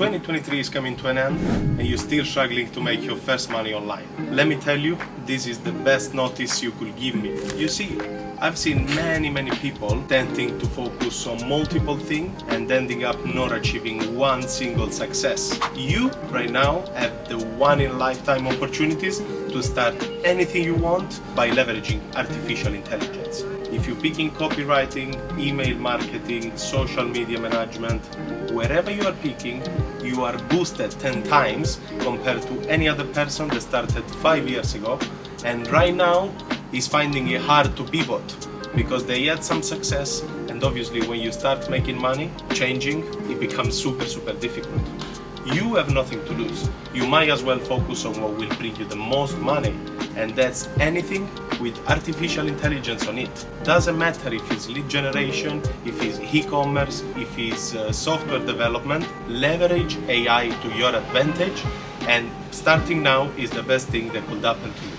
2023 is coming to an end and you're still struggling to make your first money online. Let me tell you, this is the best notice you could give me. You see, I've seen many people tending to focus on multiple things and ending up not achieving one single success. You, right now, have the one-in-a-lifetime opportunities to start anything you want by leveraging artificial intelligence. If you're picking copywriting, email marketing, social media management, wherever you are picking, you are boosted 10 times compared to any other person that started 5 years ago and right now is finding it hard to pivot because they had some success, and obviously when you start making money, changing, it becomes super difficult. You have nothing to lose. You might as well focus on what will bring you the most money, and that's anything with artificial intelligence on it. Doesn't matter if it's lead generation, if it's e-commerce, if it's software development, leverage AI to your advantage, and starting now is the best thing that could happen to you.